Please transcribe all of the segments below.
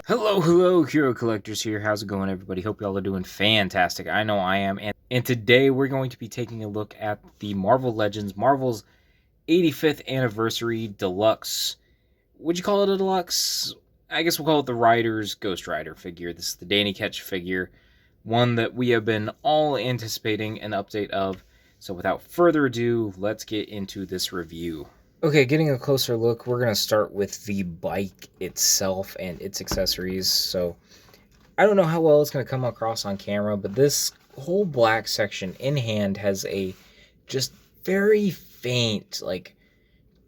Hello, Hero Collectors here. How's it going, everybody? Hope y'all are doing fantastic. I know I am. And today we're going to be taking a look at the Marvel Legends, Marvel's 85th Anniversary Deluxe. Would you call it a deluxe? I guess we'll call it the Ghost Rider figure. This is the Danny Ketch figure, one that we have been all anticipating an update of. So without further ado, let's get into this review. Okay, getting a closer look, we're going to start with the bike itself and its accessories. So, I don't know how well it's going to come across on camera, but this whole black section in hand has a just very faint, like,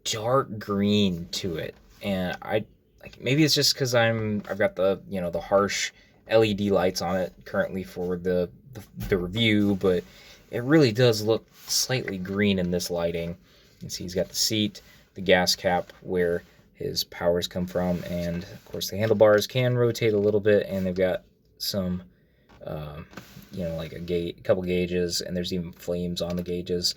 dark green to it. And maybe it's just because I've got the harsh LED lights on it currently for the review, but it really does look slightly green in this lighting. You can see he's got the seat, the gas cap where his powers come from, and of course the handlebars can rotate a little bit, and they've got some, like a couple gauges, and there's even flames on the gauges.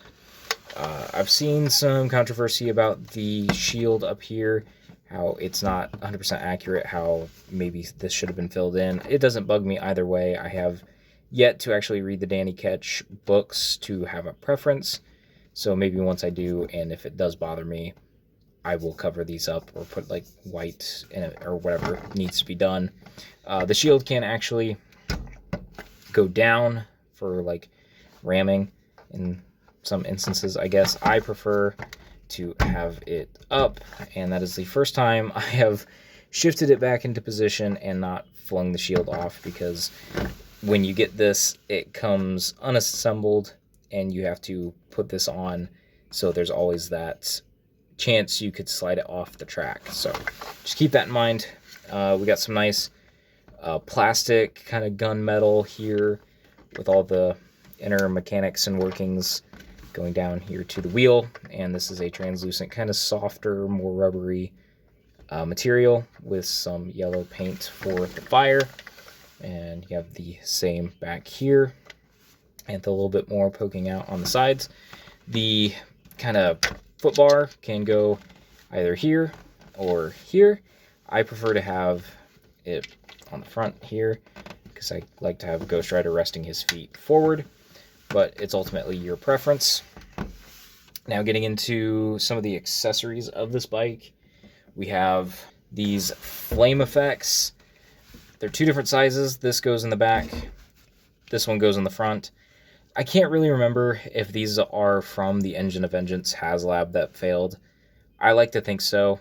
I've seen some controversy about the shield up here, how it's not 100% accurate, how maybe this should have been filled in. It doesn't bug me either way. I have yet to actually read the Danny Ketch books to have a preference. So maybe once I do, and if it does bother me, I will cover these up or put like white in it or whatever needs to be done. The shield can actually go down for like ramming in some instances. I guess I prefer to have it up, and that is the first time I have shifted it back into position and not flung the shield off, because when you get this, it comes unassembled and you have to put this on, so there's always that chance you could slide it off the track. So just keep that in mind. We got some nice plastic kind of gunmetal here with all the inner mechanics and workings going down here to the wheel, and this is a translucent, kind of softer, more rubbery material with some yellow paint for the fire. And you have the same back here, and a little bit more poking out on the sides. The kind of foot bar can go either here or here. I prefer to have it on the front here because I like to have Ghost Rider resting his feet forward, but it's ultimately your preference. Now, getting into some of the accessories of this bike, we have these flame effects. They're two different sizes. This goes in the back. This one goes in the front. I can't really remember if these are from the Engine of Vengeance HasLab that failed. I like to think so,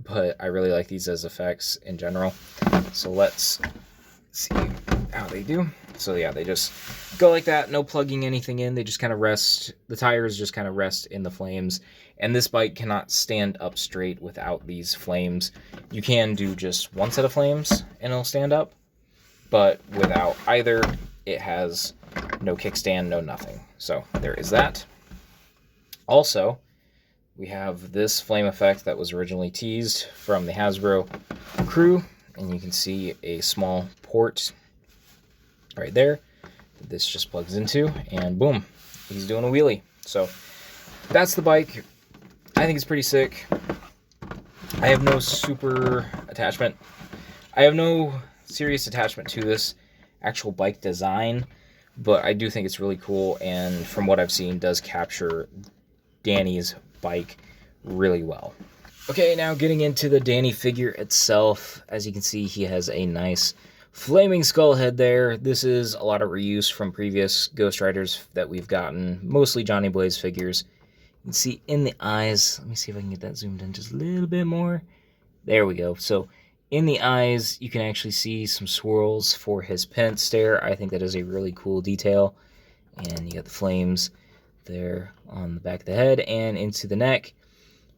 but I really like these as effects in general. So let's see how they do. So yeah, they just go like that, no plugging anything in. They just kind of rest. The tires just kind of rest in the flames. And this bike cannot stand up straight without these flames. You can do just one set of flames and it'll stand up, but without either, it has no kickstand, no nothing. So there is that. Also, we have this flame effect that was originally teased from the Hasbro crew, and you can see a small port right there that this just plugs into, and boom, he's doing a wheelie. So that's the bike. I think it's pretty sick. I have no super attachment. I have no serious attachment to this actual bike design, but I do think it's really cool, and from what I've seen, does capture Danny's bike really well. Okay, now getting into the Danny figure itself. As you can see, he has a nice flaming skull head there. This is a lot of reuse from previous Ghost Riders that we've gotten, mostly Johnny Blaze figures. You can see in the eyes, let me see if I can get that zoomed in just a little bit more. There we go. So in the eyes, you can actually see some swirls for his penance stare. I think that is a really cool detail. And you got the flames there on the back of the head and into the neck.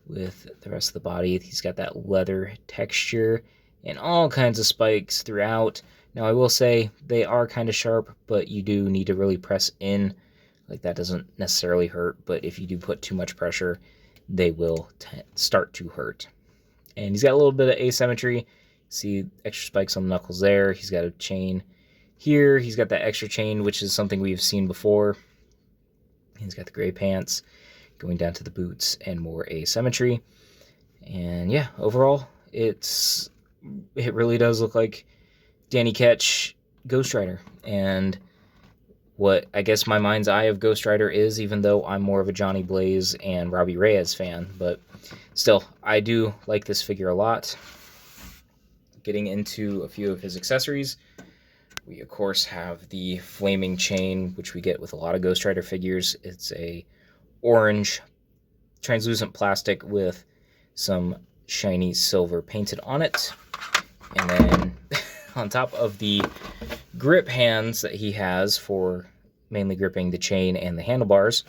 With the rest of the body, he's got that leather texture and all kinds of spikes throughout. Now, I will say they are kind of sharp, but you do need to really press in. Like, that doesn't necessarily hurt, but if you do put too much pressure, they will start to hurt. And he's got a little bit of asymmetry. See extra spikes on the knuckles there. He's got a chain here. He's got that extra chain, which is something we've seen before. He's got the gray pants going down to the boots and more asymmetry. And yeah, overall, it's it really does look like Danny Ketch Ghost Rider, and what I guess my mind's eye of Ghost Rider is, even though I'm more of a Johnny Blaze and Robbie Reyes fan. But still, I do like this figure a lot. Getting into a few of his accessories, we of course have the flaming chain, which we get with a lot of Ghost Rider figures. It's a orange translucent plastic with some shiny silver painted on it. And then on top of the grip hands that he has for mainly gripping the chain and the handlebars,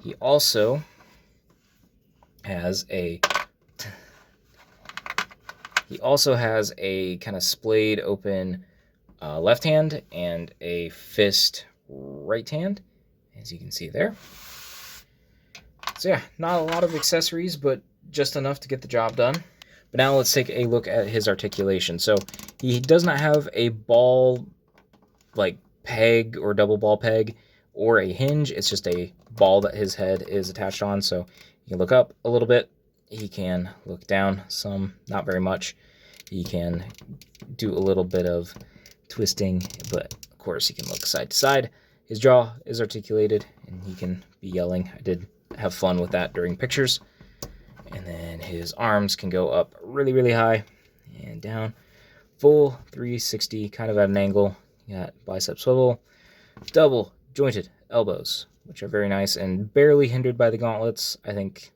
he also has a kind of splayed open left hand and a fist right hand, as you can see there. So yeah, not a lot of accessories, but just enough to get the job done. But now let's take a look at his articulation. So he does not have a ball like peg or double ball peg or a hinge. It's just a ball that his head is attached on. So he can look up a little bit. He can look down some, not very much. He can do a little bit of twisting, but of course he can look side to side. His jaw is articulated and he can be yelling. I did have fun with that during pictures. And then his arms can go up really, really high and down. Full 360, kind of at an angle. You got bicep swivel, double jointed elbows, which are very nice and barely hindered by the gauntlets. I think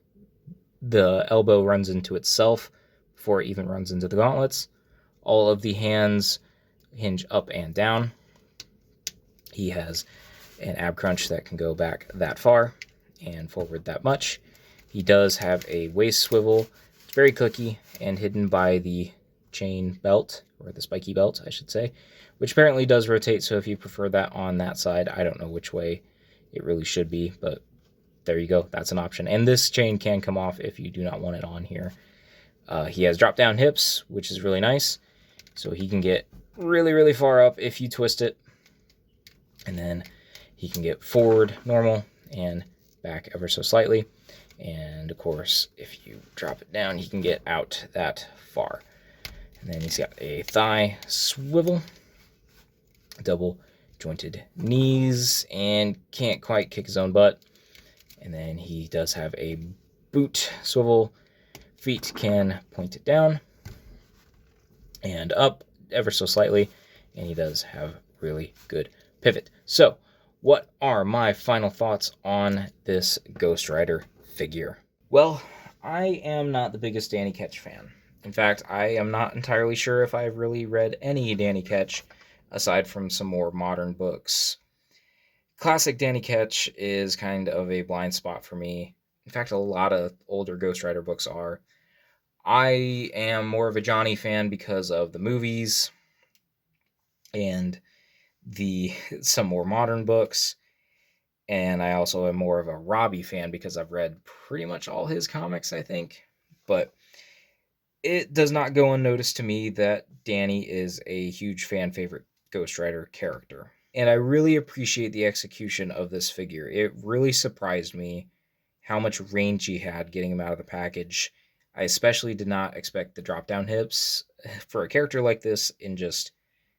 the elbow runs into itself before it even runs into the gauntlets. All of the hands hinge up and down. He has an ab crunch that can go back that far and forward that much. He does have a waist swivel. It's very clicky and hidden by the chain belt, or the spiky belt, I should say, which apparently does rotate, so if you prefer that on that side, I don't know which way it really should be, but there you go, that's an option. And this chain can come off if you do not want it on here. He has drop-down hips, which is really nice, so he can get really, really far up if you twist it, and then he can get forward normal and back ever so slightly. And of course, if you drop it down, he can get out that far. And then he's got a thigh swivel, double jointed knees, and can't quite kick his own butt. And then he does have a boot swivel. Feet can point it down and up ever so slightly. And he does have really good pivot. So, what are my final thoughts on this Ghost Rider figure? Well, I am not the biggest Danny Ketch fan. In fact, I am not entirely sure if I've really read any Danny Ketch aside from some more modern books. Classic Danny Ketch is kind of a blind spot for me. In fact, a lot of older Ghost Rider books are. I am more of a Johnny fan because of the movies and some more modern books. And I also am more of a Robbie fan because I've read pretty much all his comics, I think. But it does not go unnoticed to me that Danny is a huge fan favorite Ghost Rider character. And I really appreciate the execution of this figure. It really surprised me how much range he had getting him out of the package. I especially did not expect the drop-down hips. For a character like this in just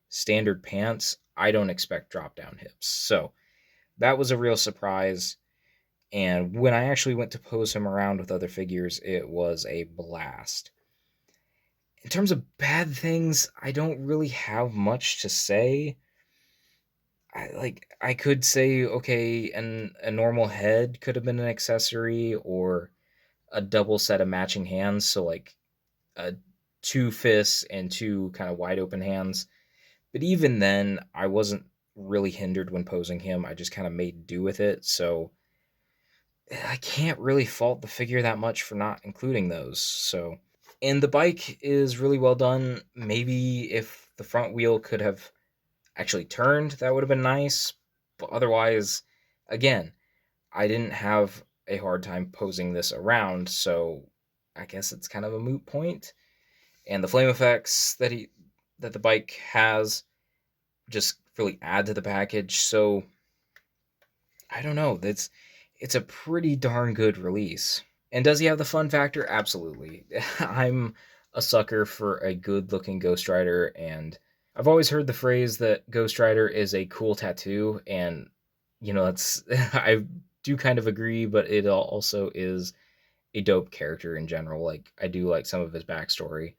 standard pants, I don't expect drop-down hips. So that was a real surprise, and when I actually went to pose him around with other figures, it was a blast. In terms of bad things, I don't really have much to say. I could say, okay, a normal head could have been an accessory, or a double set of matching hands, so like two fists and two kind of wide open hands. But even then, I wasn't really hindered when posing him. I just kind of made do with it, so I can't really fault the figure that much for not including those. So, and the bike is really well done. Maybe if the front wheel could have actually turned, that would have been nice. But otherwise, again, I didn't have a hard time posing this around, so I guess it's kind of a moot point. And the flame effects that the bike has just really add to the package. So I don't know. It's a pretty darn good release. And does he have the fun factor? Absolutely. I'm a sucker for a good looking Ghost Rider, and I've always heard the phrase that Ghost Rider is a cool tattoo, and that's I do kind of agree, but it also is a dope character in general. Like, I do like some of his backstory,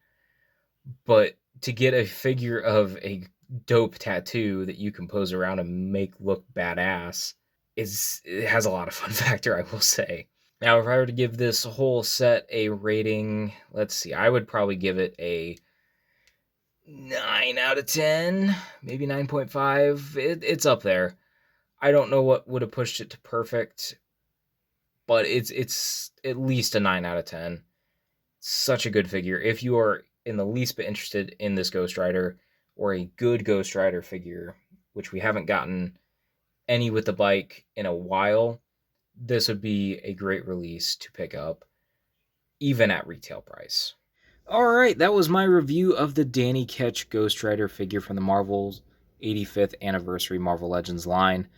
but to get a figure of a dope tattoo that you can pose around and make look badass it has a lot of fun factor, I will say. Now, if I were to give this whole set a rating, let's see, I would probably give it a 9 out of 10, maybe 9.5. It's up there. I don't know what would have pushed it to perfect, but it's at least a 9 out of 10. Such a good figure. If you are in the least bit interested in this Ghost Rider, or a good Ghost Rider figure, which we haven't gotten any with the bike in a while, this would be a great release to pick up, even at retail price. Alright, that was my review of the Danny Ketch Ghost Rider figure from the Marvel's 85th Anniversary Marvel Legends line.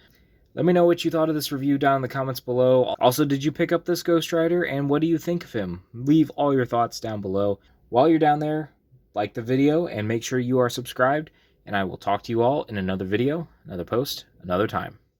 Let me know what you thought of this review down in the comments below. Also, did you pick up this Ghost Rider, and what do you think of him? Leave all your thoughts down below. While you're down there, like the video, and make sure you are subscribed, and I will talk to you all in another video, another post, another time.